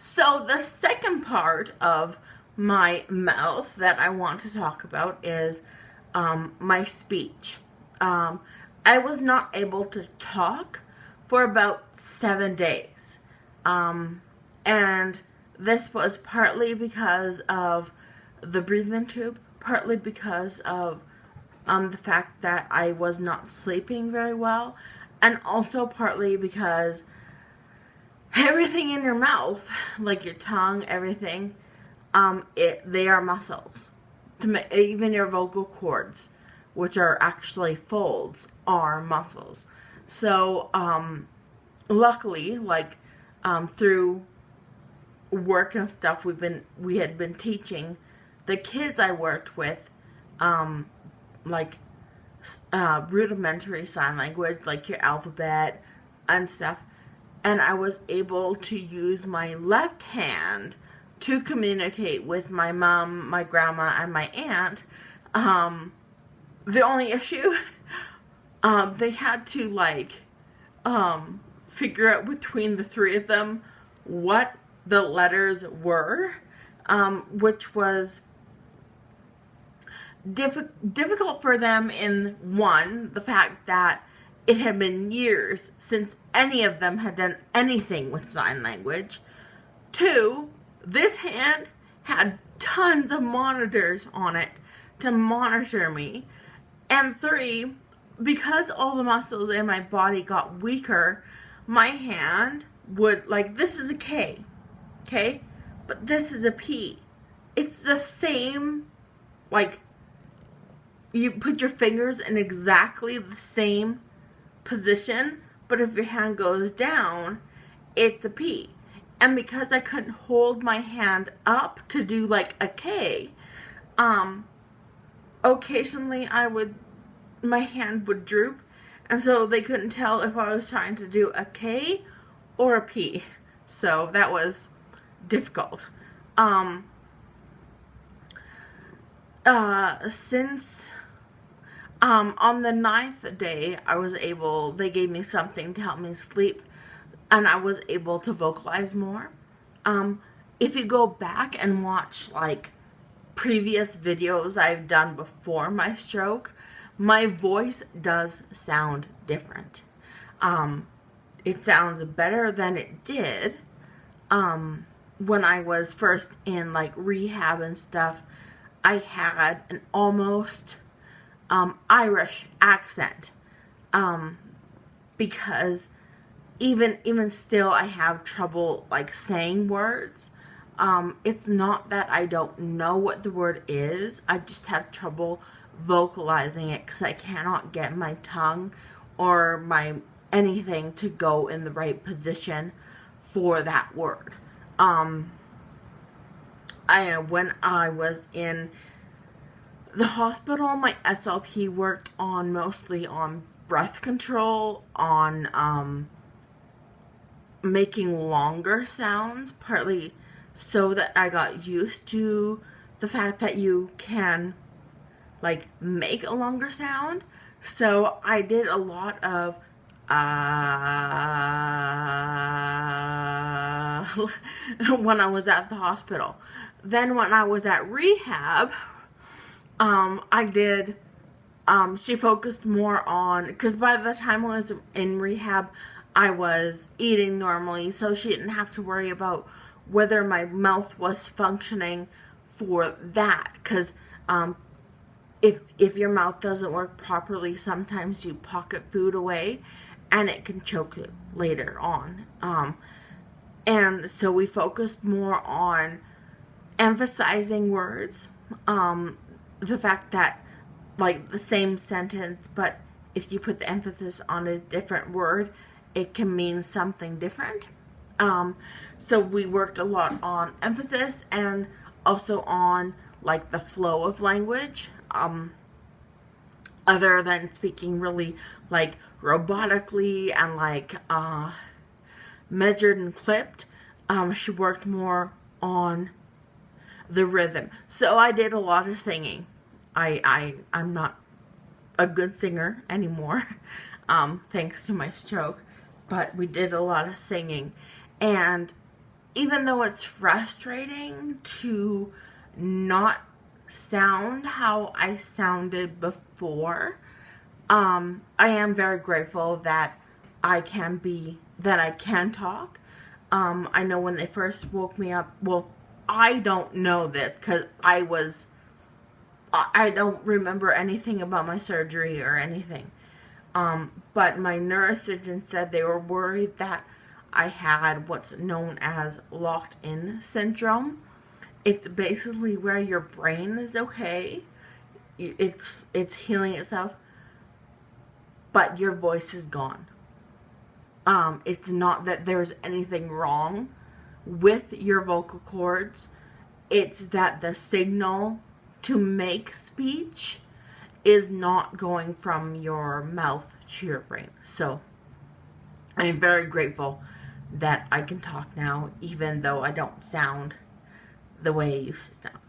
So the second part of my mouth that I want to talk about is my speech. I was not able to talk for about 7 days. And this was partly because of the breathing tube, partly because of the fact that I was not sleeping very well, and also partly because everything in your mouth, like your tongue, everything, they are muscles. Even your vocal cords, which are actually folds, are muscles. So, luckily, through work and stuff, we had been teaching the kids I worked with, rudimentary sign language, like your alphabet and stuff. And I was able to use my left hand to communicate with my mom, my grandma, and my aunt. The only issue, they had to figure out between the three of them what the letters were, which was difficult for them in one, the fact that it had been years since any of them had done anything with sign language. Two, this hand had tons of monitors on it to monitor me. And three, because all the muscles in my body got weaker, my hand would, this is a K, okay? But this is a P. It's the same, you put your fingers in exactly the same position, but if your hand goes down, it's a P. And because I couldn't hold my hand up to do a K, occasionally my hand would droop, and so they couldn't tell if I was trying to do a K or a P. So that was difficult. Since on the 9th day, they gave me something to help me sleep, and I was able to vocalize more. If you go back and watch, previous videos I've done before my stroke, my voice does sound different. It sounds better than it did, when I was first in, rehab and stuff. I had an almost Irish accent, because even still I have trouble saying words. It's not that I don't know what the word is, I just have trouble vocalizing it because I cannot get my tongue or my anything to go in the right position for that word. When I was in the hospital, my SLP worked mostly on breath control, on making longer sounds, partly so that I got used to the fact that you can make a longer sound. So I did a lot of when I was at the hospital. Then when I was at rehab, I did, she focused more on, because by the time I was in rehab, I was eating normally, so she didn't have to worry about whether my mouth was functioning for that, because if your mouth doesn't work properly, sometimes you pocket food away, and it can choke you later on. And so we focused more on emphasizing words, the fact that the same sentence, but if you put the emphasis on a different word, it can mean something different. So we worked a lot on emphasis and also on the flow of language, other than speaking really robotically and measured and clipped. She worked more on the rhythm. So I did a lot of singing. I'm not a good singer anymore, thanks to my stroke, but we did a lot of singing. And even though it's frustrating to not sound how I sounded before, I am very grateful that I can talk. I know when they first woke me up, well, I don't know this because I don't remember anything about my surgery or anything. But my neurosurgeon said they were worried that I had what's known as locked-in syndrome. It's basically where your brain is okay, it's healing itself, but your voice is gone. It's not that there's anything wrong with your vocal cords. It's that the signal to make speech is not going from your mouth to your brain. So I am very grateful that I can talk now, even though I don't sound the way I used to sound.